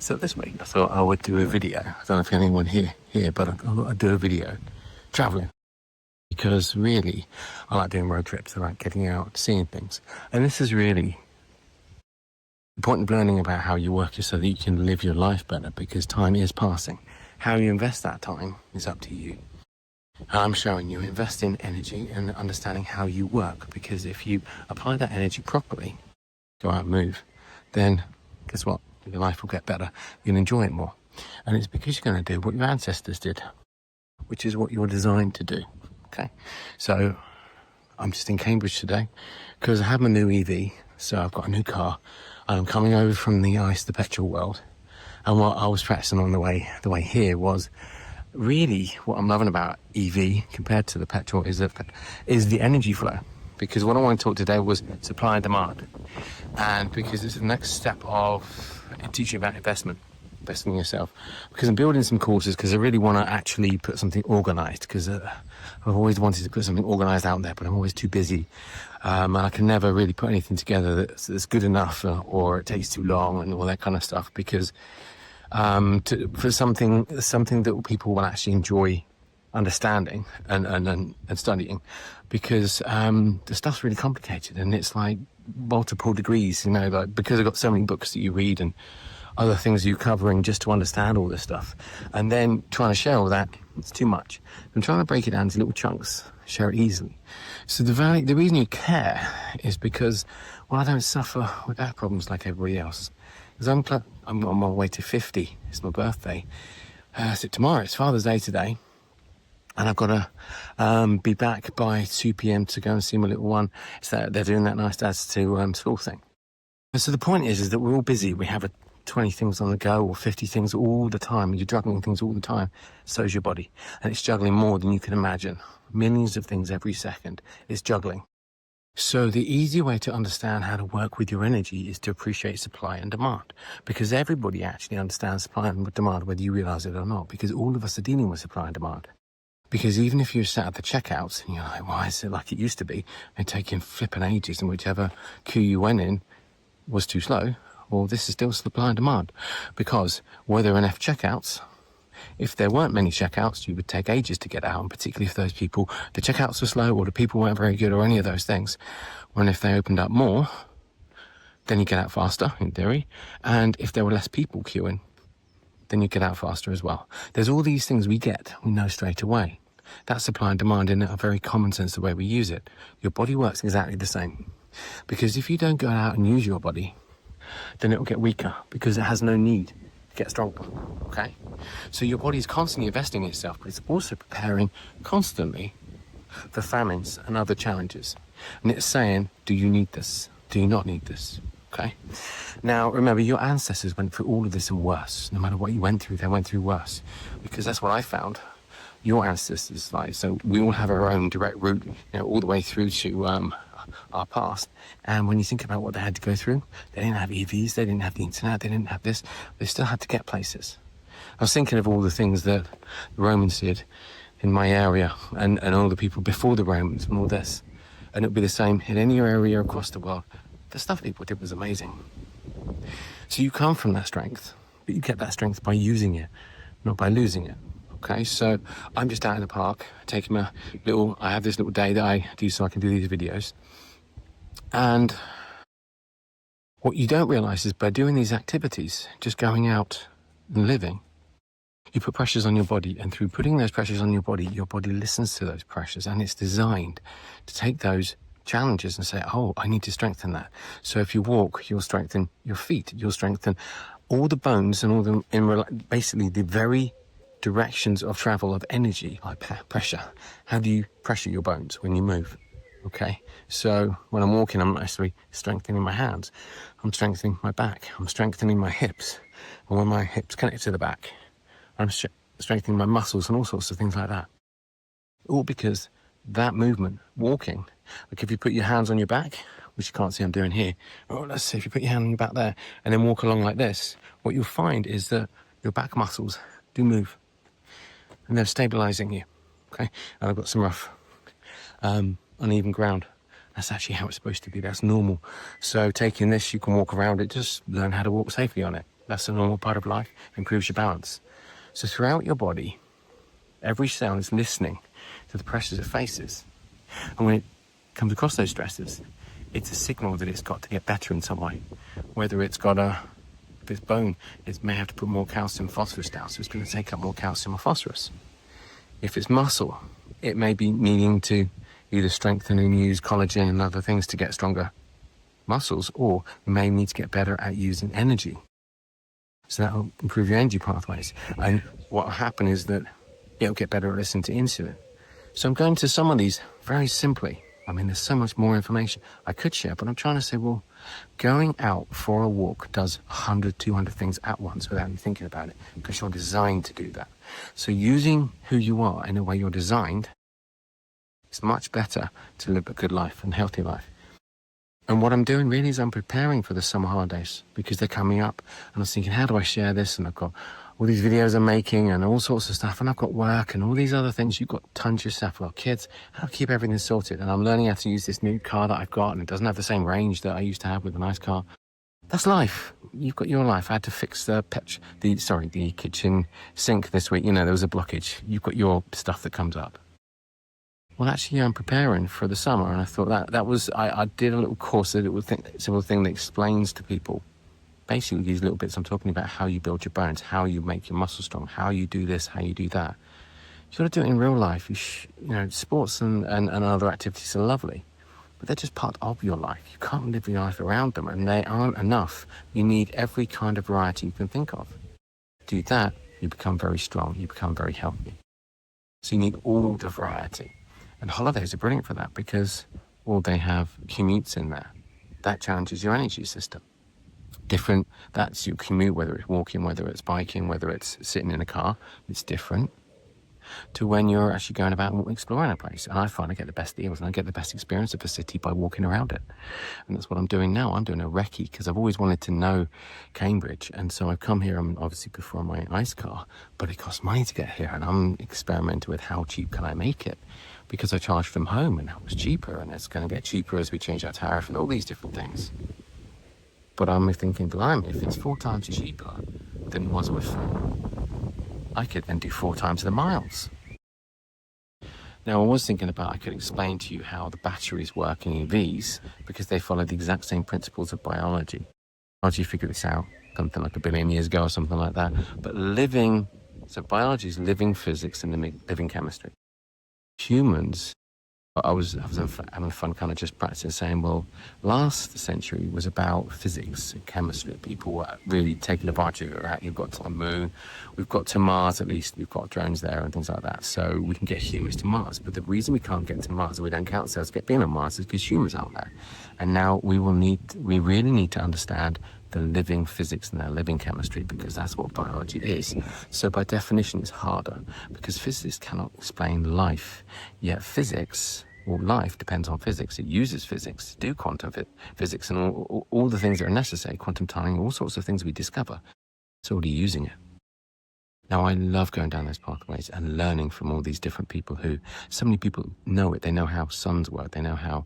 So this week I thought I would do a video. I don't know if anyone here, but I thought I'd do a video traveling. Because really, I like doing road trips. I like getting out, seeing things. And this is really the point of learning about how you work is so that you can live your life better, because time is passing. How you invest that time is up to you. And I'm showing you invest in energy and understanding how you work, because if you apply that energy properly, go out and move, then guess what? Your life will get better. You'll enjoy it more. And it's because you're going to do what your ancestors did, which is what you're designed to do. Okay. So I'm just in Cambridge today because I have my new EV. So I've got a new car and I'm coming over from the petrol world. And what I was practicing on the way here was really what I'm loving about EV compared to the petrol is the energy flow. Because what I want to talk today was supply and demand. And because it's the next step of teaching about investing in yourself. Because I'm building some courses because I really want to actually put something organised, because I've always wanted to put something organised out there, but I'm always too busy. And I can never really put anything together that's good enough, or it takes too long and all that kind of stuff, because for something that people will actually enjoy understanding and studying, because the stuff's really complicated and it's like multiple degrees, like because I've got so many books that you read and other things you're covering just to understand all this stuff, and then trying to share all that, it's too much. I'm trying to break it down into little chunks, share it easily. So the reason you care is because, well, I don't suffer with back problems like everybody else. Because I'm on my way to 50. It's my birthday. So tomorrow, it's Father's Day today. And I've got to be back by 2 p.m. to go and see my little one. So they're doing that nice dads to school thing. And so the point is that we're all busy. We have 20 things on the go or 50 things all the time. You're juggling things all the time. So is your body. And it's juggling more than you can imagine. Millions of things every second. It's juggling. So the easy way to understand how to work with your energy is to appreciate supply and demand, because everybody actually understands supply and demand, whether you realize it or not, because all of us are dealing with supply and demand. Because even if you're sat at the checkouts and you're like, why is it like it used to be, and taking flipping ages, and whichever queue you went in was too slow, well, this is still supply and demand, because were there enough checkouts? If there weren't many checkouts, you would take ages to get out, and particularly if those people, the checkouts were slow or the people weren't very good or any of those things. When if they opened up more, then you get out faster, in theory. And if there were less people queuing, then you get out faster as well. There's all these things we know straight away. That's supply and demand in a very common sense, the way we use it. Your body works exactly the same. Because if you don't go out and use your body, then it will get weaker, because it has no need to get stronger, okay? So your body is constantly investing in itself, but it's also preparing constantly for famines and other challenges. And it's saying, do you need this? Do you not need this? Okay? Now, remember, your ancestors went through all of this and worse. No matter what you went through, they went through worse. Because that's what I found. Your ancestors, so we all have our own direct route, all the way through to our past. And when you think about what they had to go through, they didn't have EVs, they didn't have the internet, they didn't have this. They still had to get places. I was thinking of all the things that the Romans did in my area, and all the people before the Romans and all this. And it would be the same in any area across the world. The stuff people did was amazing. So you come from that strength, but you get that strength by using it, not by losing it. Okay, so I'm just out in the park taking I have this little day that I do so I can do these videos. And what you don't realize is by doing these activities, just going out and living, you put pressures on your body, and through putting those pressures on your body listens to those pressures, and it's designed to take those challenges and say, oh, I need to strengthen that. So if you walk, you'll strengthen your feet, you'll strengthen all the bones and all the, basically the very directions of travel of energy, like pressure. How do you pressure your bones when you move? Okay, so when I'm walking, I'm not necessarily strengthening my hands. I'm strengthening my back. I'm strengthening my hips. And when my hips connect to the back, I'm strengthening my muscles and all sorts of things like that. All because that movement, walking, like if you put your hands on your back, which you can't see I'm doing here. Oh, let's see, if you put your hand on your back there and then walk along like this, what you'll find is that your back muscles do move. And they're stabilizing you, okay? And I've got some rough, uneven ground. That's actually how it's supposed to be. That's normal. So taking this, you can walk around it, just learn how to walk safely on it. That's a normal part of life. Improves your balance. So throughout your body, every cell is listening to the pressures it faces. And when it comes across those stresses, it's a signal that it's got to get better in some way. Whether it's got if it's bone, it may have to put more calcium phosphorus down, so it's going to take up more calcium or phosphorus. If it's muscle, it may be needing to either strengthen and use collagen and other things to get stronger muscles, or you may need to get better at using energy. So that'll improve your energy pathways. And what will happen is that it'll get better at listening to insulin. So I'm going to some of these very simply. I mean, there's so much more information I could share, but I'm trying to say, well, going out for a walk does 100, 200 things at once without you thinking about it, because you're designed to do that. So using who you are in a way you're designed, it's much better to live a good life and healthy life. And what I'm doing really is I'm preparing for the summer holidays because they're coming up. And I was thinking, how do I share this? And I've got all these videos I'm making and all sorts of stuff. And I've got work and all these other things. You've got tons yourself. I've got kids. How to keep everything sorted. And I'm learning how to use this new car that I've got. And it doesn't have the same range that I used to have with a nice car. That's life. You've got your life. I had to fix the kitchen sink this week. You know, there was a blockage. You've got your stuff that comes up. Well, actually, I'm preparing for the summer, and I thought that was, I did a little course, a simple thing that explains to people, basically these little bits I'm talking about, how you build your bones, how you make your muscles strong, how you do this, how you do that. You've got to do it in real life. Sports and other activities are lovely, but they're just part of your life. You can't live your life around them, and they aren't enough. You need every kind of variety you can think of. Do that, you become very strong, you become very healthy. So you need all the variety. And holidays are brilliant for that because, well, they have commutes in there. That challenges your energy system. That's your commute, whether it's walking, whether it's biking, whether it's sitting in a car, it's different to when you're actually going about and exploring a place. And I find I get the best deals and I get the best experience of a city by walking around it. And that's what I'm doing now. I'm doing a recce because I've always wanted to know Cambridge. And so I've come here, I'm obviously good for my ice car, but it costs money to get here. And I'm experimenting with how cheap can I make it, because I charge from home and that was cheaper, and it's going to get cheaper as we change our tariff and all these different things. But I'm thinking, blimey, if it's 4 times cheaper than it was before, I could then do 4 times the miles. Now, I was thinking about, I could explain to you how the batteries work in EVs because they follow the exact same principles of biology. Biology figured this out something like 1 billion years ago or something like that. But biology is living physics and living chemistry. Humans, I was having fun kind of just practicing saying, well, last century was about physics and chemistry. People were really taking advantage of it. You've got to the moon, we've got to Mars, at least we've got drones there and things like that. So we can get humans to Mars. But the reason we can't get to Mars, or we don't count ourselves being on Mars, is because humans aren't there. And now we really need to understand the living physics and their living chemistry, because that's what biology is. So by definition, it's harder because physics cannot explain life, yet physics, or life, depends on physics. It uses physics to do quantum physics and all the things that are necessary, quantum tunneling, all sorts of things we discover. It's already using it. Now, I love going down those pathways and learning from all these different people so many people know it. They know how suns work. They know how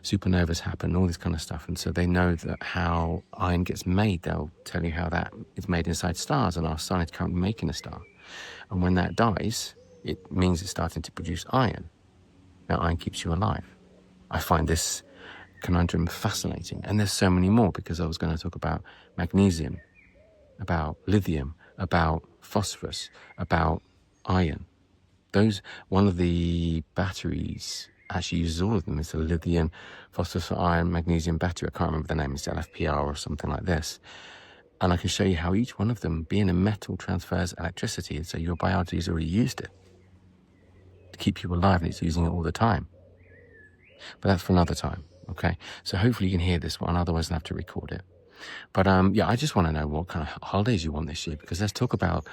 supernovas happen, all this kind of stuff. And so they know that how iron gets made. They'll tell you how that is made inside stars, and our sun is currently making a star. And when that dies, it means it's starting to produce iron. Now, iron keeps you alive. I find this conundrum fascinating. And there's so many more, because I was going to talk about magnesium, about lithium, about phosphorus, about iron. One of the batteries actually uses all of them. It's a lithium, phosphorus, iron, magnesium battery. I can't remember the name. It's LFPR or something like this. And I can show you how each one of them, being a metal, transfers electricity. And so your biology has already used it to keep you alive, and it's using it all the time. But that's for another time, okay? So hopefully you can hear this one, otherwise I'll have to record it. But I just want to know what kind of holidays you want this year, because let's talk about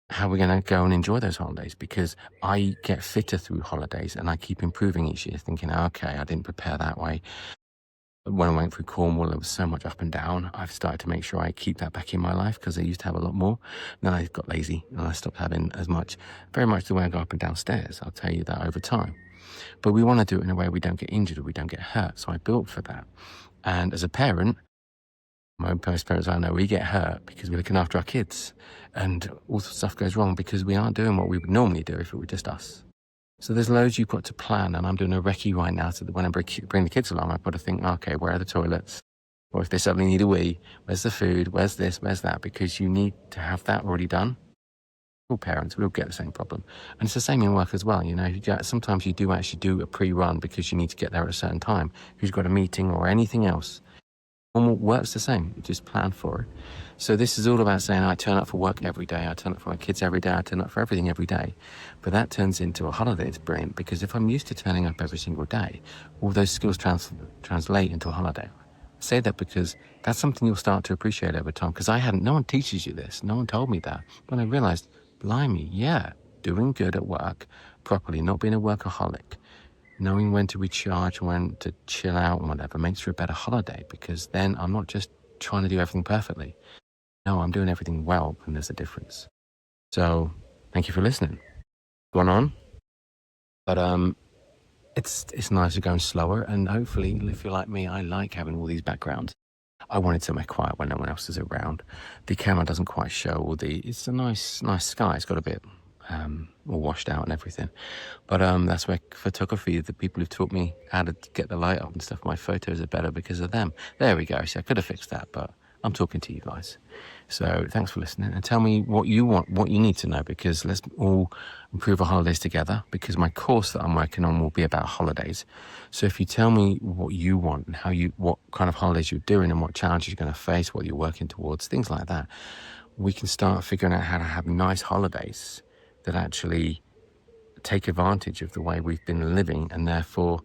how we're going to go and enjoy those holidays, because I get fitter through holidays and I keep improving each year, thinking, okay, I didn't prepare that way. When I went through Cornwall, there was so much up and down. I've started to make sure I keep that back in my life, because I used to have a lot more. Then I got lazy and I stopped having as much, very much the way I go up and down stairs. I'll tell you that over time. But we want to do it in a way we don't get injured or we don't get hurt. So I built for that. And as a parent, Most parents I know, we get hurt because we're looking after our kids, and all sorts of stuff goes wrong because we aren't doing what we would normally do if it were just us. So there's loads you've got to plan, and I'm doing a recce right now so that when I bring the kids along, I've got to think, okay, where are the toilets? Or if they suddenly need a wee, where's the food? Where's this? Where's that? Because you need to have that already done. All parents will get the same problem. And it's the same in work as well. You know, sometimes you do actually do a pre-run because you need to get there at a certain time. If you've got a meeting or anything else, normal work's the same. You just plan for it. So this is all about saying I turn up for work every day. I turn up for my kids every day. I turn up for everything every day. But that turns into a holiday. It's brilliant because if I'm used to turning up every single day, all those skills translate into a holiday. I say that because that's something you'll start to appreciate over time. Because no one teaches you this. No one told me that. When I realized, blimey, yeah, doing good at work properly, not being a workaholic, knowing when to recharge, when to chill out and whatever makes for a better holiday, because then I'm not just trying to do everything perfectly. No, I'm doing everything well, and there's a difference. So thank you for listening. Going on. But it's nicer going slower, and hopefully if you're like me, I like having all these backgrounds. I wanted somewhere quiet when no one else is around. The camera doesn't quite show it's a nice sky. It's got a bit all washed out and everything. But that's where photography, the people who've taught me how to get the light up and stuff, my photos are better because of them. There we go. See, I could have fixed that, but I'm talking to you guys. So thanks for listening, and tell me what you want, what you need to know, because let's all improve our holidays together, because my course that I'm working on will be about holidays. So if you tell me what you want and what kind of holidays you're doing and what challenges you're going to face, what you're working towards, things like that, we can start figuring out how to have nice holidays that actually take advantage of the way we've been living, and therefore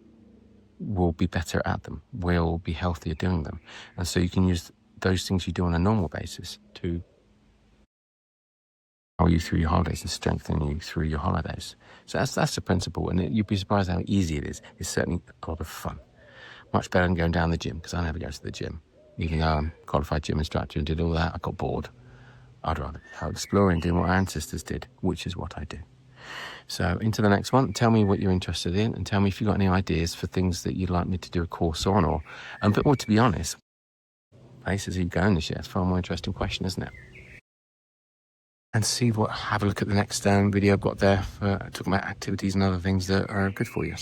we'll be better at them. We'll be healthier doing them. And so you can use those things you do on a normal basis to power you through your holidays and strengthen you through your holidays. So that's the principle, and you'd be surprised how easy it is. It's certainly a lot of fun. Much better than going down the gym, because I never go to the gym. Even though I'm a qualified gym instructor and did all that, I got bored. I'd rather go exploring, doing what our ancestors did, which is what I do. So into the next one, tell me what you're interested in, and tell me if you've got any ideas for things that you'd like me to do a course on, but to be honest, places are you going this year? It's a far more interesting question, isn't it? And have a look at the next video I've got there for talking about activities and other things that are good for you.